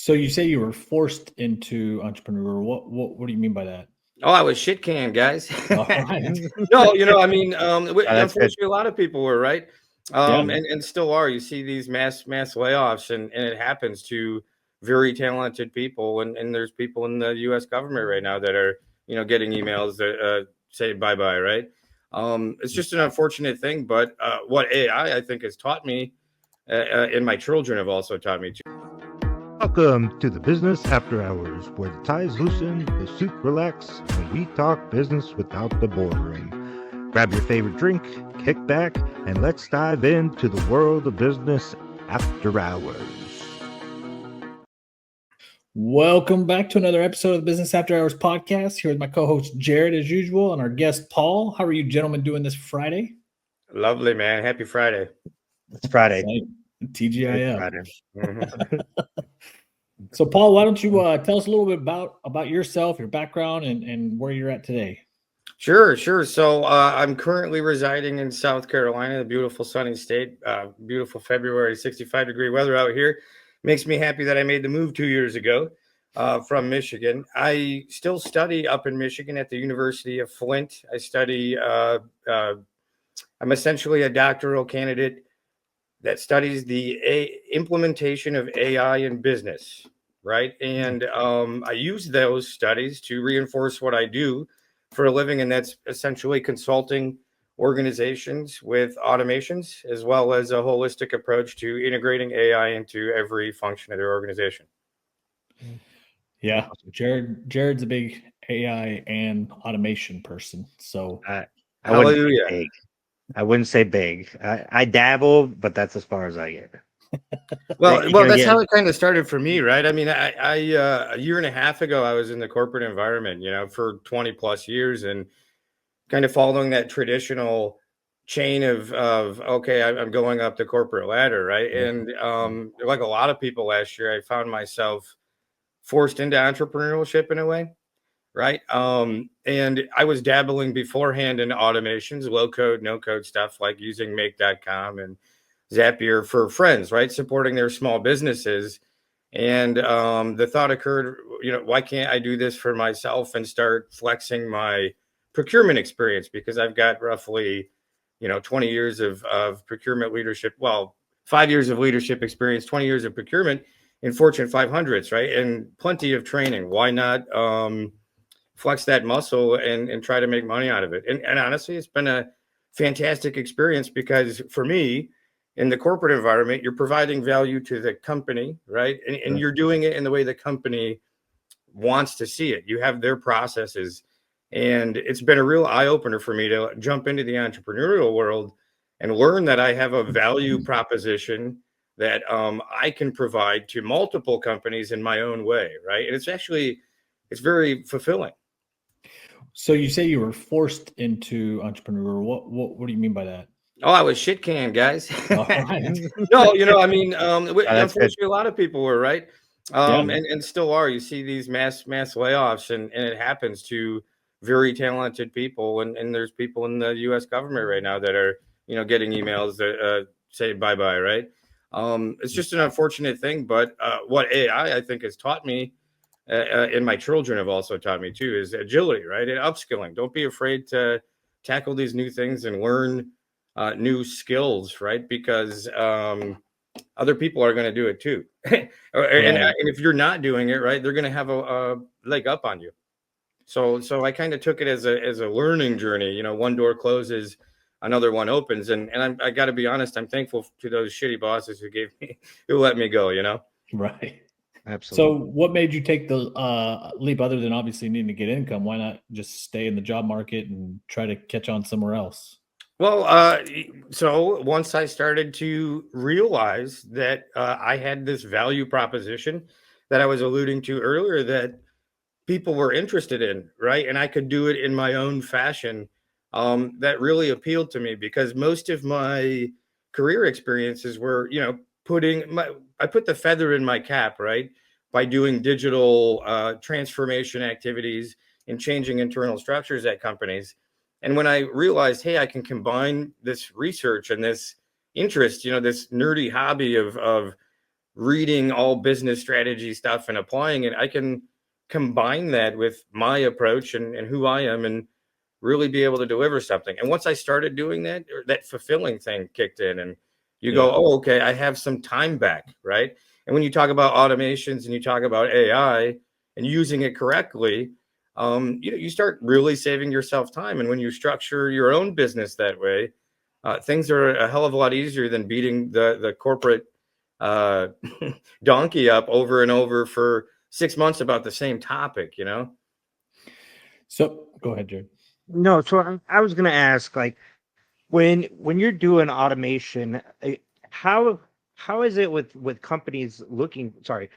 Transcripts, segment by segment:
So you say you were forced into entrepreneur. What do you mean by that? Oh, I was shit canned, guys. All right. No, That's good. unfortunately, a lot of people were, right? Yeah. And still are. You see these mass layoffs, and it happens to very talented people, and there's people in the U.S. government right now that are, getting emails that say bye bye, right? It's just an unfortunate thing, but what AI I think has taught me, and my children have also taught me too. Welcome to the Business After Hours, where the ties loosen, the suit relax, and we talk business without the boardroom. Grab your favorite drink, kick back, and let's dive into the world of business after hours. Welcome back to another episode of the Business After Hours podcast. Here with my co-host Jared, as usual, and our guest Paul. How are you gentlemen doing this Friday? Lovely, man. Happy Friday. It's Friday. TGIF. Friday. Mhm. So, Paul, why don't you tell us a little bit about yourself, your background, and where you're at today? Sure. So I'm currently residing in South Carolina, the beautiful sunny state. Beautiful February, 65-degree weather out here. Makes me happy that I made the move 2 years ago from Michigan. I still study up in Michigan at the University of Flint. I study, I'm essentially a doctoral candidate that studies the implementation of AI in business, right? And I use those studies to reinforce what I do for a living, and that's essentially consulting organizations with automations, as well as a holistic approach to integrating AI into every function of their organization. Yeah, Jared's a big AI and automation person. So I wouldn't say Hallelujah. big. I wouldn't say big. I dabble, but that's as far as I get. Well, You're gonna that's get- how it kind of started for me, right? I mean, I a year and a half ago, I was in the corporate environment, for 20 plus years, and kind of following that traditional chain of okay, I'm going up the corporate ladder, right? And like a lot of people last year, I found myself forced into entrepreneurship in a way, right? And I was dabbling beforehand in automations, low code, no code stuff, like using make.com and Zapier for friends, right? Supporting their small businesses. And the thought occurred, why can't I do this for myself and start flexing my procurement experience? Because I've got roughly, 20 years of procurement leadership. Well, 5 years of leadership experience, 20 years of procurement in Fortune 500s, right? And plenty of training. Why not flex that muscle and try to make money out of it? And honestly, it's been a fantastic experience, because for me, in the corporate environment, you're providing value to the company, right? And you're doing it in the way the company wants to see it. You have their processes. And it's been a real eye opener for me to jump into the entrepreneurial world and learn that I have a value proposition that I can provide to multiple companies in my own way, right? And it's very fulfilling. So you say you were forced into entrepreneur. What do you mean by that? Oh, I was shit canned, guys. All right. No, That's good. unfortunately, a lot of people were, right? Yeah. And still are. You see these mass layoffs, and it happens to very talented people, and there's people in the U.S. government right now that are, getting emails that say bye bye, right? It's just an unfortunate thing, but what AI I think has taught me, and my children have also taught me too, is agility, right? And upskilling. Don't be afraid to tackle these new things and learn new skills, right? Because other people are going to do it too. and if you're not doing it, right, they're going to have a leg up on you. So I kind of took it as a learning journey. One door closes, another one opens. And I got to be honest, I'm thankful to those shitty bosses who let me go, Right. Absolutely. So what made you take the leap, other than obviously needing to get income? Why not just stay in the job market and try to catch on somewhere else? Well, so once I started to realize that I had this value proposition that I was alluding to earlier that people were interested in, right? And I could do it in my own fashion. That really appealed to me, because most of my career experiences were, I put the feather in my cap, right? By doing digital transformation activities and changing internal structures at companies. And when I realized, hey, I can combine this research and this interest, this nerdy hobby of reading all business strategy stuff and applying it. I can combine that with my approach and who I am and really be able to deliver something. And once I started doing that, that fulfilling thing kicked in, and you go, oh, okay, I have some time back, right? And when you talk about automations and you talk about AI and using it correctly, you start really saving yourself time. And when you structure your own business that way, things are a hell of a lot easier than beating the corporate donkey up over and over for 6 months about the same topic, So go ahead, Jared. No, so I was gonna ask, like, when you're doing automation, how how is it with companies looking? Sorry,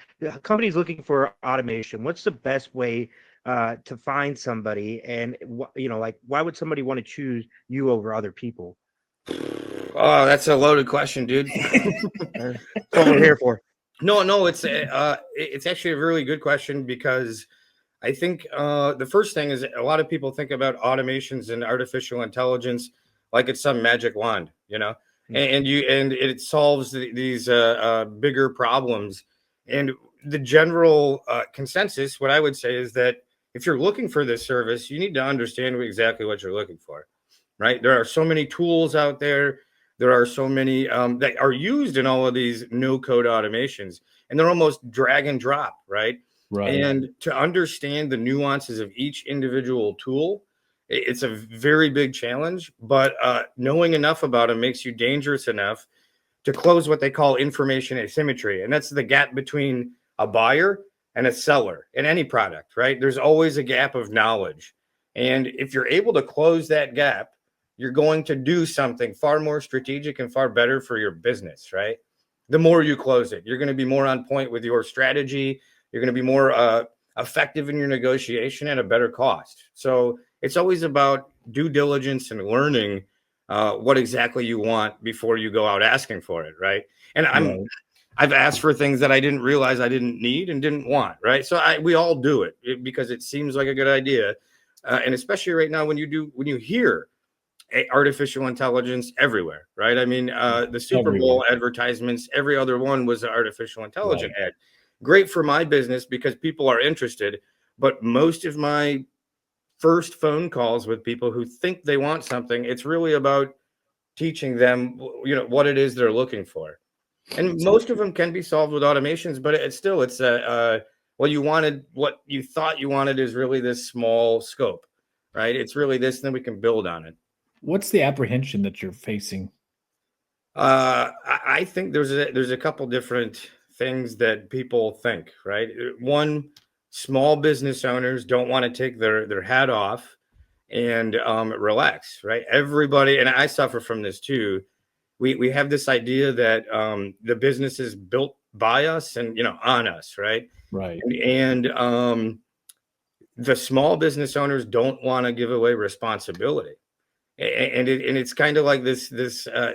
companies looking for automation. What's the best way to find somebody, and like, why would somebody want to choose you over other people? Oh, that's a loaded question, dude. That's what we're here for. No, it's actually a really good question, because I think the first thing is a lot of people think about automations and artificial intelligence like it's some magic wand, and it solves these bigger problems. And the general consensus, what I would say, is that if you're looking for this service, you need to understand exactly what you're looking for, right? There are so many tools out there. There are so many that are used in all of these no-code automations, and they're almost drag and drop, right? Right. And to understand the nuances of each individual tool, it's a very big challenge. But knowing enough about them makes you dangerous enough to close what they call information asymmetry, and that's the gap between a buyer and a seller in any product, right? There's always a gap of knowledge, and if you're able to close that gap, you're going to do something far more strategic and far better for your business, right? The more you close it, you're going to be more on point with your strategy. You're going to be more effective in your negotiation at a better cost. So it's always about due diligence and learning what exactly you want before you go out asking for it, right? And I've asked for things that I didn't realize I didn't need and didn't want, right? So we all do it because it seems like a good idea, and especially right now when you hear artificial intelligence everywhere, right? I mean, the Super Bowl advertisements, every other one was an artificial intelligence ad. Great for my business because people are interested, but most of my first phone calls with people who think they want something, it's really about teaching them, what it is they're looking for. And most of them can be solved with automations, but it's what you thought you wanted is really this small scope, right? It's really this, and then we can build on it. What's the apprehension that you're facing? I think there's a couple different things that people think, right? One, small business owners don't want to take their hat off and relax, right? Everybody, and I suffer from this too. We have this idea that the business is built by us and on us, right? Right. And the small business owners don't want to give away responsibility. And it's kind of like this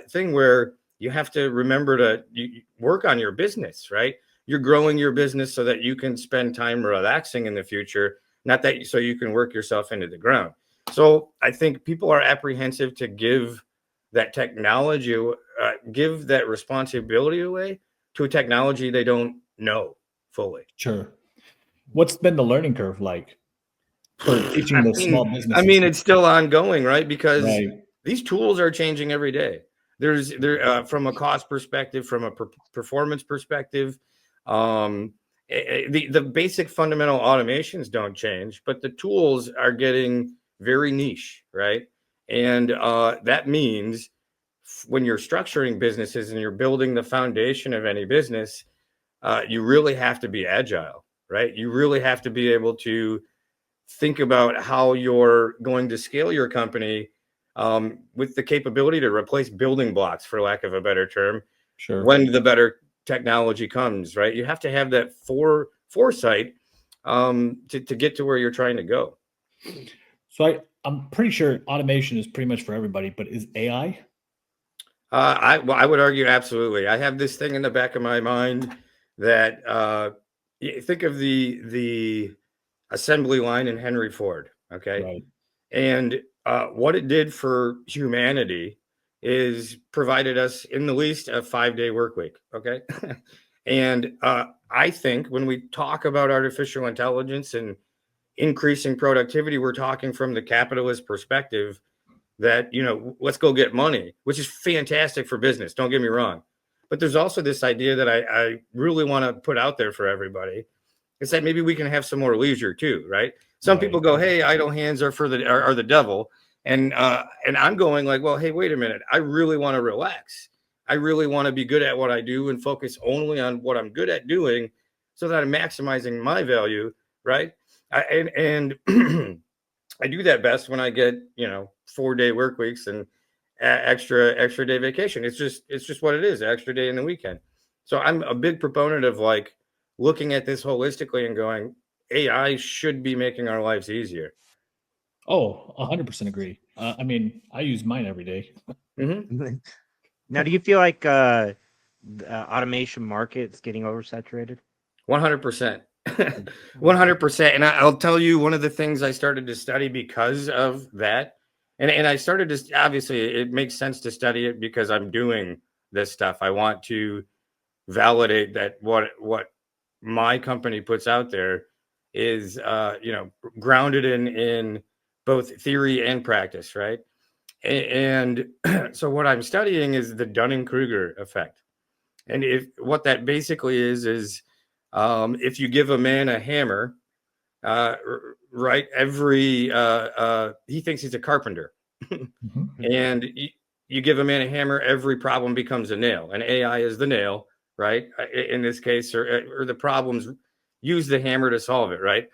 thing where you have to remember to work on your business, right? You're growing your business so that you can spend time relaxing in the future, not that so you can work yourself into the ground. So I think people are apprehensive to give that technology, give that responsibility away to a technology they don't know fully. Sure. What's been the learning curve like for teaching those small businesses? I mean, it's still ongoing, right? Because these tools are changing every day. There's from a cost perspective, from a performance perspective, the basic fundamental automations don't change, but the tools are getting very niche, right? And that means when you're structuring businesses and you're building the foundation of any business, you really have to be agile, right? You really have to be able to think about how you're going to scale your company with the capability to replace building blocks, for lack of a better term, when the better technology comes, right? You have to have that foresight to get to where you're trying to go. So I'm pretty sure automation is pretty much for everybody, but is AI? I would argue absolutely. I have this thing in the back of my mind that think of the assembly line in Henry Ford, okay? Right. And what it did for humanity is provided us in the least a 5-day work week, okay? And I think when we talk about artificial intelligence and increasing productivity, we're talking from the capitalist perspective that, let's go get money, which is fantastic for business. Don't get me wrong. But there's also this idea that I really want to put out there for everybody. It's that maybe we can have some more leisure too, right? Some people go, "Hey, idle hands are are the devil," and I'm going like, "Well, hey, wait a minute. I really want to relax. I really want to be good at what I do and focus only on what I'm good at doing, so that I'm maximizing my value, right?" And I do that best when I get 4-day work weeks and extra day vacation. It's just what it is, extra day in the weekend. So I'm a big proponent of like looking at this holistically and going, AI should be making our lives easier. Oh, 100% agree. I mean, I use mine every day. Mm-hmm. Now, do you feel like the automation market's getting oversaturated? 100%. 100%. And I'll tell you, one of the things I started to study because of that, and I started to, obviously it makes sense to study it because I'm doing this stuff. I want to validate that what my company puts out there is grounded in both theory and practice, right? And so what I'm studying is the Dunning-Kruger effect. And if what that basically is if you give a man a hammer, right, he thinks he's a carpenter. And you give a man a hammer, every problem becomes a nail, and AI is the nail, right? In this case, or the problems, use the hammer to solve it, right?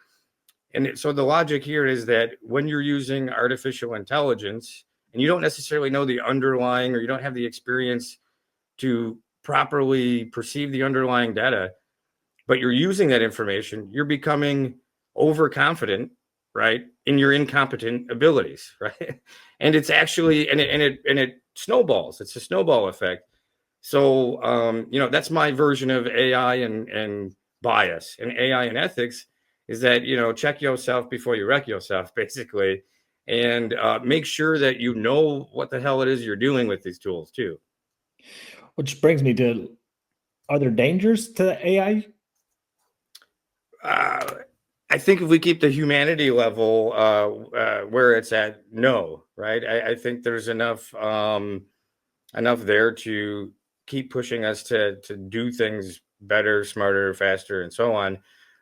And so the logic here is that when you're using artificial intelligence and you don't necessarily know the underlying, or you don't have the experience to properly perceive the underlying data, but you're using that information, you're becoming overconfident, right, in your incompetent abilities, right? And it's actually, and it snowballs. It's a snowball effect. So, that's my version of AI and bias. And AI and ethics is that, check yourself before you wreck yourself, basically, and make sure that you know what the hell it is you're doing with these tools too. Which brings me to, are there dangers to the AI? I think if we keep the humanity level where it's at, no, right? I think there's enough there to keep pushing us to do things better, smarter, faster, and so on.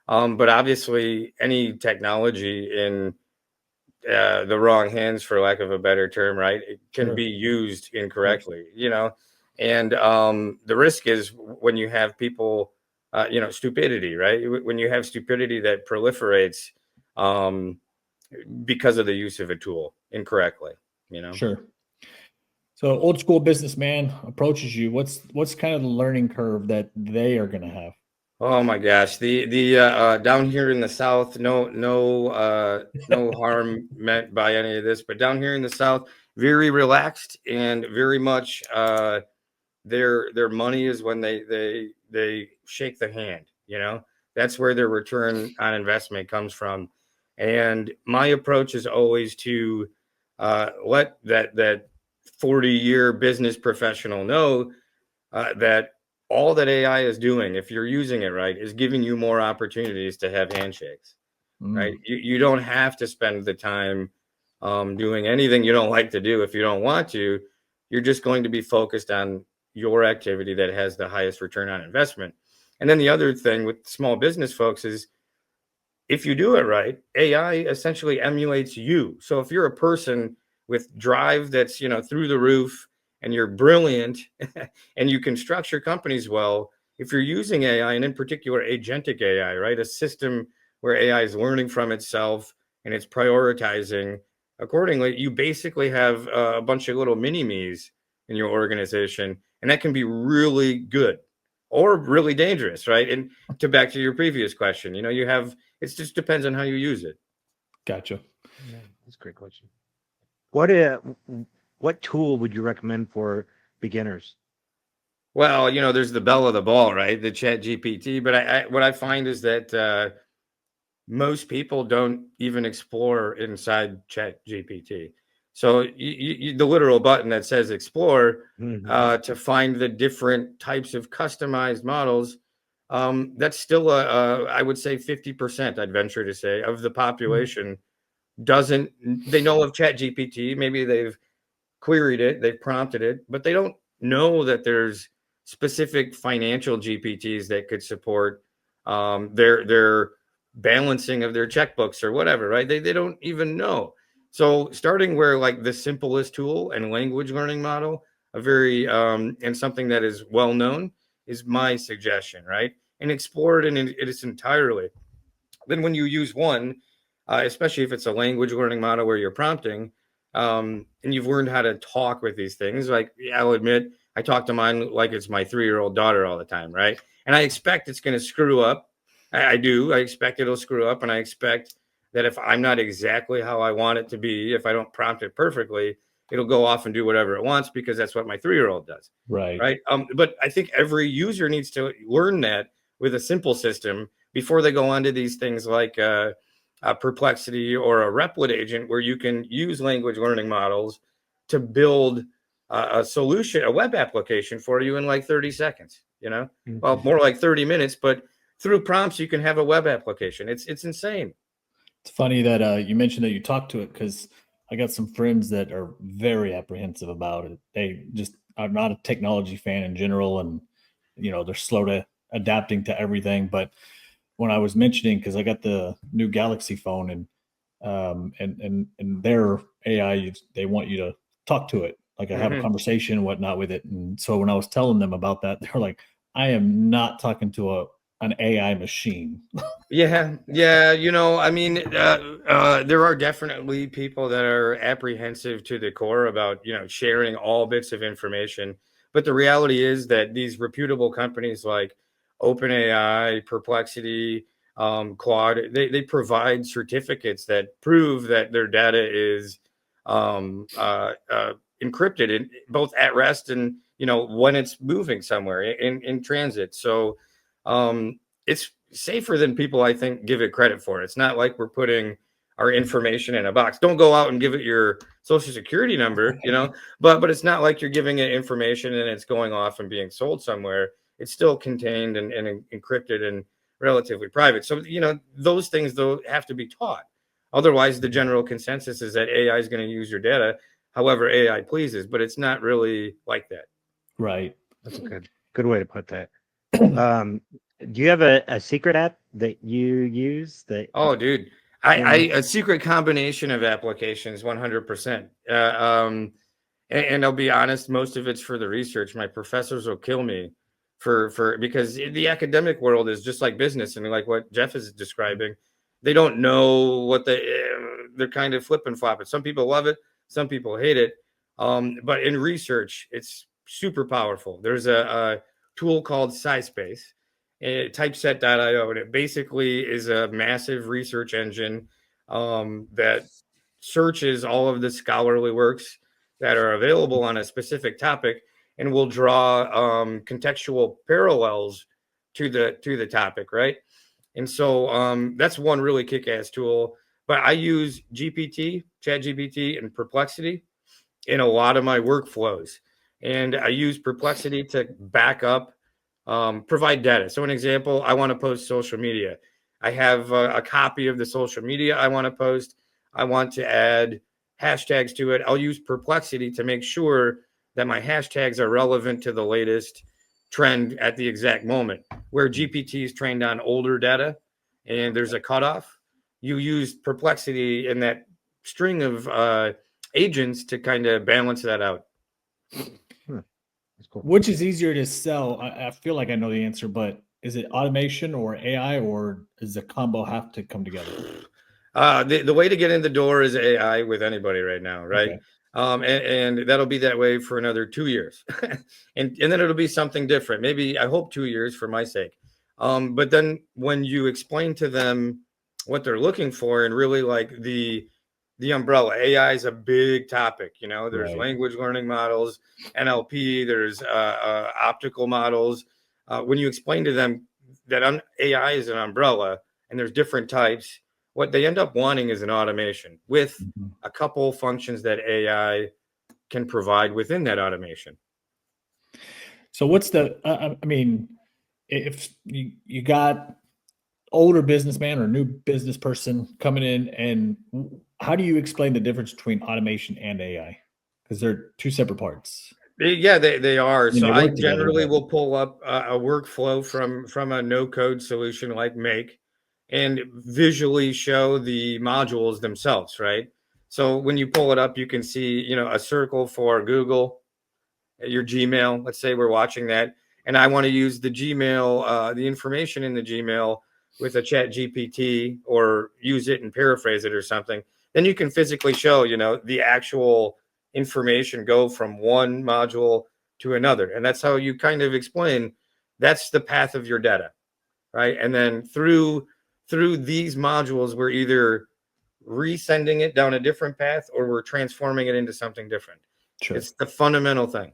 But obviously, any technology in the wrong hands, for lack of a better term, right, it can be used incorrectly, and the risk is when you have people, stupidity, right? When you have stupidity that proliferates because of the use of a tool incorrectly, Sure. So old school businessman approaches you. What's kind of the learning curve that they are going to have? Oh my gosh, the down here in the South, no harm meant by any of this, but down here in the South, very relaxed and very much their money is when they shake the hand. That's where their return on investment comes from. And my approach is always to let that 40-year business professional know that all that AI is doing, if you're using it right, is giving you more opportunities to have handshakes, right? You don't have to spend the time doing anything you don't like to do if you don't want to. You're just going to be focused on your activity that has the highest return on investment. And then the other thing with small business folks is if you do it right, AI essentially emulates you. So if you're a person with drive that's, through the roof, and you're brilliant and you can structure companies well, if you're using AI, and in particular agentic AI, right, a system where AI is learning from itself and it's prioritizing accordingly, you basically have a bunch of little mini-me's in your organization, and that can be really good or really dangerous, right? And back to your previous question, it just depends on how you use it. Gotcha. Yeah, that's a great question. What tool would you recommend for beginners? Well, there's the belle of the ball, right? The Chat GPT. But what I find is that most people don't even explore inside Chat GPT. So the literal button that says explore to find the different types of customized models that's still I would say 50%, I'd venture to say, of the population they know of ChatGPT. Maybe they've queried it, they've prompted it, but they don't know that there's specific financial GPTs that could support their balancing of their checkbooks or whatever, right? They don't even know. So starting where like the simplest tool and language learning model, a very and something that is well known, is my suggestion, right? And explore it in its entirely. Then when you use one, especially if it's a language learning model where you're prompting, and you've learned how to talk with these things, like I'll admit, I talk to mine like it's my 3-year-old daughter all the time, right? And I expect it's going to screw up. I do. I expect it'll screw up, and I expect that if I'm not exactly how I want it to be, if I don't prompt it perfectly, it'll go off and do whatever it wants because that's what my 3-year-old does. Right. But I think every user needs to learn that with a simple system before they go on to these things like Perplexity or a Replit agent, where you can use language learning models to build a solution, a web application for you in like 30 seconds, well, more like 30 minutes, but through prompts, you can have a web application. It's insane. It's funny that you mentioned that you talked to it, because I got some friends that are very apprehensive about it. They just are not a technology fan in general, and they're slow to adapting to everything. But when I was mentioning, because I got the new Galaxy phone, and their AI, they want you to talk to it, like I have a conversation and whatnot with it. And so when I was telling them about that, they're like, I am not talking to an AI machine. Yeah. I mean, there are definitely people that are apprehensive to the core about, sharing all bits of information. But the reality is that these reputable companies like OpenAI, Perplexity, Claude, they provide certificates that prove that their data is encrypted, in both at rest and, when it's moving somewhere in transit. So it's safer than people, I think, give it credit for. It's not like we're putting our information in a box. Don't go out and give it your social security number, but it's not like you're giving it information and it's going off and being sold somewhere. It's still contained and encrypted and relatively private. So, those things, though, have to be taught. Otherwise, the general consensus is that AI is going to use your data however AI pleases, but it's not really like that. Right. That's a good way to put that. Do you have a secret app that you use? Oh, dude, I a secret combination of applications, 100%. And I'll be honest, most of it's for the research. My professors will kill me because the academic world is just like business, and like what Jeff is describing, they don't know what they're kind of flip and flopping. Some people love it, some people hate it. But in research, it's super powerful. There's a tool called SciSpace, typeset.io, and it basically is a massive research engine that searches all of the scholarly works that are available on a specific topic and will draw contextual parallels to the topic, right? And so that's one really kick-ass tool. But I use ChatGPT, and Perplexity in a lot of my workflows. And I use Perplexity to back up, provide data. So an example, I want to post social media. I have a copy of the social media I want to post. I want to add hashtags to it. I'll use Perplexity to make sure that my hashtags are relevant to the latest trend at the exact moment. Where GPT is trained on older data and there's a cutoff, you use Perplexity in that string of agents to kind of balance that out. That's cool. Which is easier to sell? I feel like I know the answer, but is it automation or AI, or does the combo have to come together? The way to get in the door is AI with anybody right now, right? Okay. And that'll be that way for another 2 years. and then it'll be something different. Maybe, I hope 2 years for my sake. But then when you explain to them what they're looking for, and really like the umbrella, AI is a big topic. There's Right. language learning models, NLP, there's optical models. When you explain to them that AI is an umbrella and there's different types, what they end up wanting is an automation with a couple functions that AI can provide within that automation. So what's the? I mean, if you got older businessman or new business person coming in, and how do you explain the difference between automation and AI? Because they're two separate parts. Yeah, they are. I mean, So they I work together, generally but will pull up a workflow from a no code solution like Make and visually show the modules themselves, right? So when you pull it up, you can see, a circle for Google, your Gmail. Let's say we're watching that, and I want to use the Gmail, the information in the Gmail with a Chat GPT, or use it and paraphrase it or something. Then you can physically show, the actual information go from one module to another, and that's how you kind of explain that's the path of your data, right? And then through these modules, we're either resending it down a different path or we're transforming it into something different. sure. It's the fundamental thing.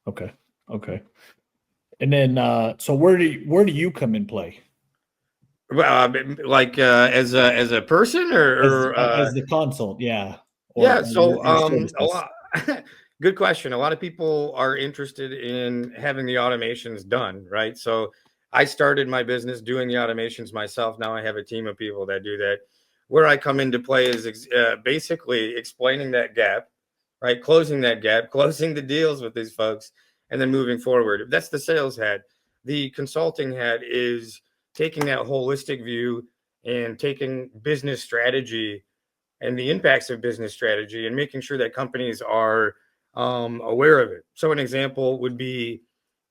Okay. Okay. And then, so where do you come in play Well, like as a person, as the consult? Yeah. yeah. Or So your a services. lot. Good question. A lot of people are interested in having the automations done, right? So I started my business doing the automations myself. Now I have a team of people that do that. Where I come into play is basically explaining that gap, right? Closing that gap, closing the deals with these folks, and then moving forward. That's the sales hat. The consulting hat is taking that holistic view and taking business strategy and the impacts of business strategy and making sure that companies are aware of it. So an example would be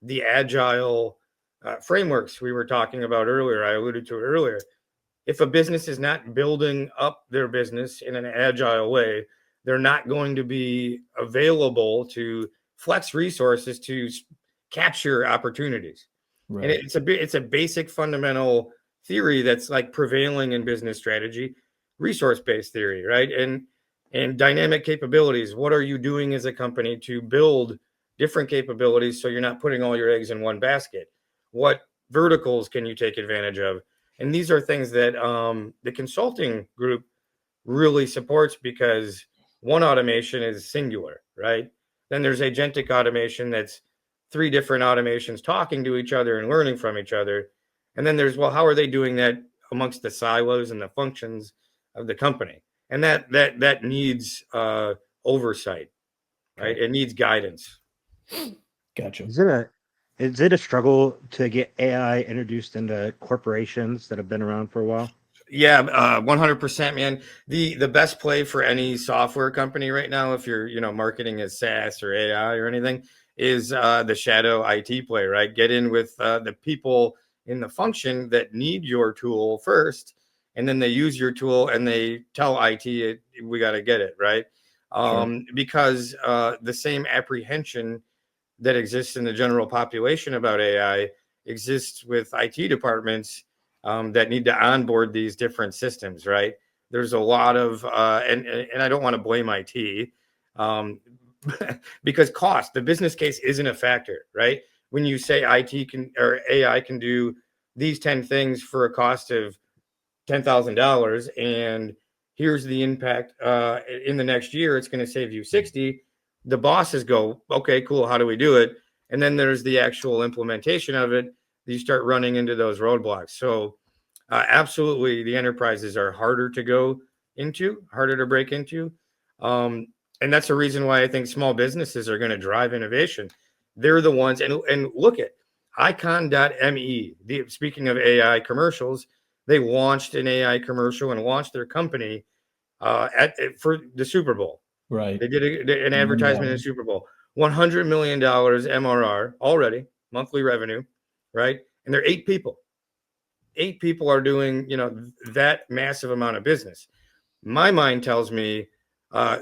the agile frameworks we were talking about earlier. I alluded to it earlier. If a business is not building up their business in an agile way, they're not going to be available to flex resources to capture opportunities. And Right. it's a basic fundamental theory that's like prevailing in business strategy, resource-based theory, right? And dynamic capabilities. What are you doing as a company to build different capabilities so you're not putting all your eggs in one basket? What verticals can you take advantage of? And these are things that the consulting group really supports, because one automation is singular, right? Then there's agentic automation that's three different automations talking to each other and learning from each other. And then there's, well, how are they doing that amongst the silos and the functions of the company? And that needs oversight, right? Okay. It needs guidance. Gotcha. Is it a struggle to get AI introduced into corporations that have been around for a while? Yeah, 100%, man. The best play for any software company right now, if you're marketing as SaaS or AI or anything, is the shadow IT play, right? Get in with the people in the function that need your tool first, and then they use your tool and they tell IT, we got to get it right, Sure. because the same apprehension that exists in the general population about AI exists with IT departments that need to onboard these different systems, right? There's a lot of, and I don't want to blame IT, because cost, the business case isn't a factor, right? When you say IT can, or AI can do these 10 things for a cost of $10,000, and here's the impact in the next year, it's going to save you 60. The bosses go, okay, cool. How do we do it? And then there's the actual implementation of it. You start running into those roadblocks. So absolutely, the enterprises are harder to go into, harder to break into. And that's the reason why I think small businesses are going to drive innovation. They're the ones, and look at icon.me. Speaking of AI commercials, they launched an AI commercial and launched their company for the Super Bowl. Right. They did an advertisement in the Super Bowl. $100 million MRR already, monthly revenue, right? And they're 8 people. 8 people are doing, that massive amount of business. My mind tells me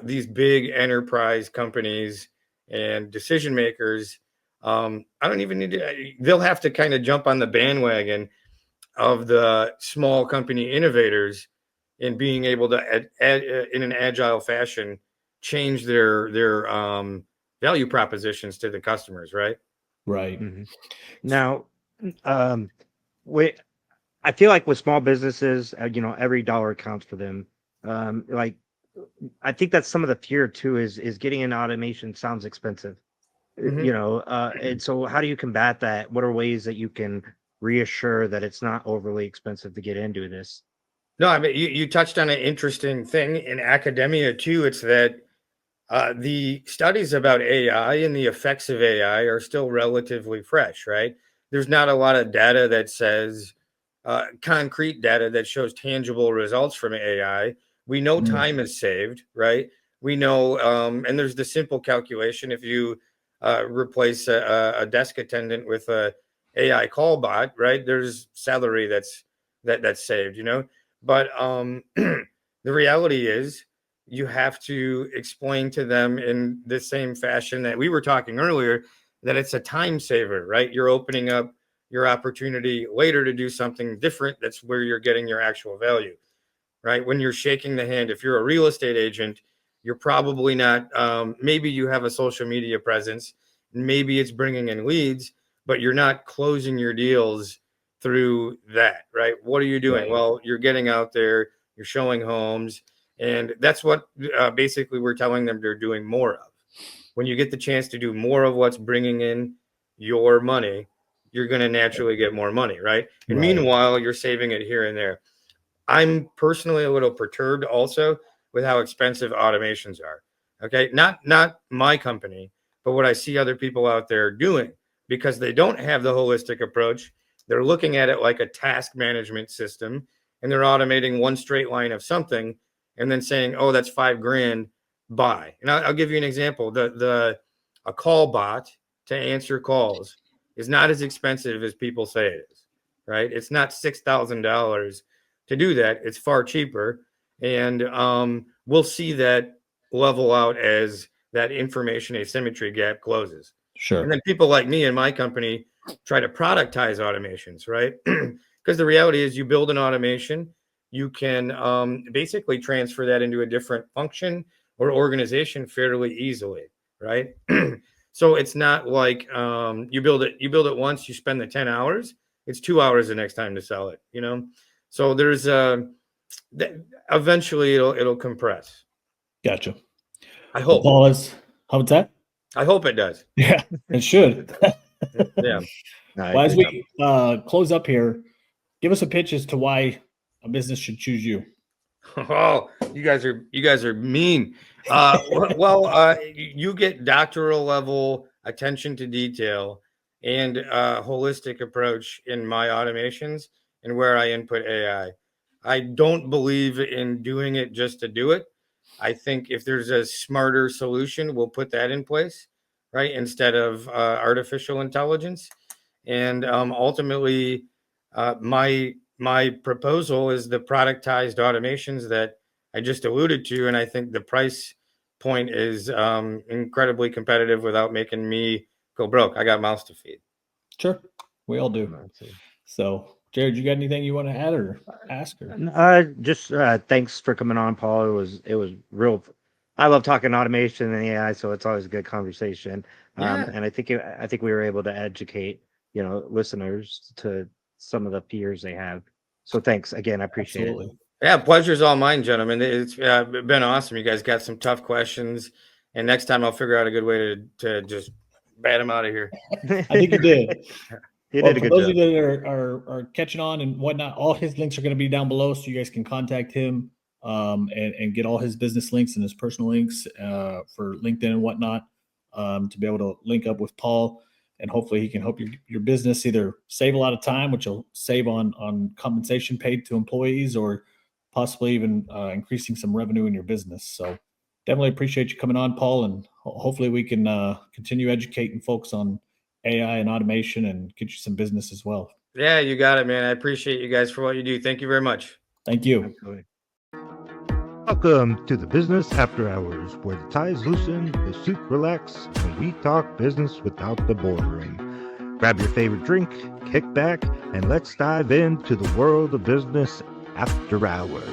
these big enterprise companies and decision makers, I don't even need to, they'll have to kind of jump on the bandwagon of the small company innovators in being able to in an agile fashion change their value propositions to the customers, right? Right. Mm-hmm. Now, um, wait, I feel like with small businesses, every dollar counts for them. Like, I think that's some of the fear too. Is getting into automation sounds expensive, Mm-hmm. and so how do you combat that? What are ways that you can reassure that it's not overly expensive to get into this. No, I mean, you touched on an interesting thing in academia too. It's that the studies about AI and the effects of AI are still relatively fresh, right? There's not a lot of data that says concrete data that shows tangible results from AI. We know Mm. time is saved, right? We know, and there's the simple calculation: if you replace a desk attendant with a AI call bot, right? There's salary that's saved, you know. But the reality is, you have to explain to them in the same fashion that we were talking earlier, that it's a time saver, right? You're opening up your opportunity later to do something different. That's where you're getting your actual value, right? When you're shaking the hand, if you're a real estate agent, you're probably not, maybe you have a social media presence, maybe it's bringing in leads, but you're not closing your deals through that, right? What are you doing? Right. Well, you're getting out there, you're showing homes, and that's what basically we're telling them they're doing more of. When you get the chance to do more of what's bringing in your money, you're going to naturally get more money, right? And Right. meanwhile, you're saving it here and there. I'm personally a little perturbed also with how expensive automations are. Okay, not my company, but what I see other people out there doing, because they don't have the holistic approach. They're looking at it like a task management system, and they're automating one straight line of something, and then saying, "Oh, that's $5,000, buy." And I'll give you an example. A call bot to answer calls is not as expensive as people say it is. Right? It's not $6,000 to do that. It's far cheaper, and we'll see that level out as that information asymmetry gap closes. Sure. And then people like me and my company try to productize automations, right? Because the reality is, you build an automation, you can basically transfer that into a different function or organization fairly easily, right? So it's not like you build it once, you spend the 10 hours, it's 2 hours the next time to sell it, you know? So there's eventually it'll compress. Gotcha. I hope. How was that? I hope it does. Yeah, it should. Yeah. Well, as we close up here, give us a pitch as to why a business should choose you. Oh, you guys are mean. You get doctoral level attention to detail and holistic approach in my automations and where I input AI. I don't believe in doing it just to do it. I think if there's a smarter solution, we'll put that in place, right? Instead of artificial intelligence. And ultimately, my proposal is the productized automations that I just alluded to, and I think the price point is incredibly competitive without making me go broke. I got mouths to feed. Sure, we all do. So, Jared, you got anything you want to add or ask? Or? Just thanks for coming on, Paul. It was real. I love talking automation and AI, so it's always a good conversation. Yeah. And I think we were able to educate listeners to some of the fears they have. So thanks again. I appreciate it. Yeah, pleasure's all mine, gentlemen. It's been awesome. You guys got some tough questions, and next time I'll figure out a good way to just bat them out of here. I think you did. You did a good job. For those job. of you that are catching on and whatnot, all his links are going to be down below, so you guys can contact him and get all his business links and his personal links for LinkedIn and whatnot to be able to link up with Paul. And hopefully he can help your business either save a lot of time, which will save on compensation paid to employees, or possibly even increasing some revenue in your business. So definitely appreciate you coming on, Paul, and hopefully we can continue educating folks on AI and automation and get you some business as well. Yeah, you got it, man. I appreciate you guys for what you do. Thank you very much. Thank you. Absolutely. Welcome to the Business After Hours, where the ties loosen, the suit relax, and we talk business without the boardroom. Grab your favorite drink, kick back, and let's dive into the world of business after hours.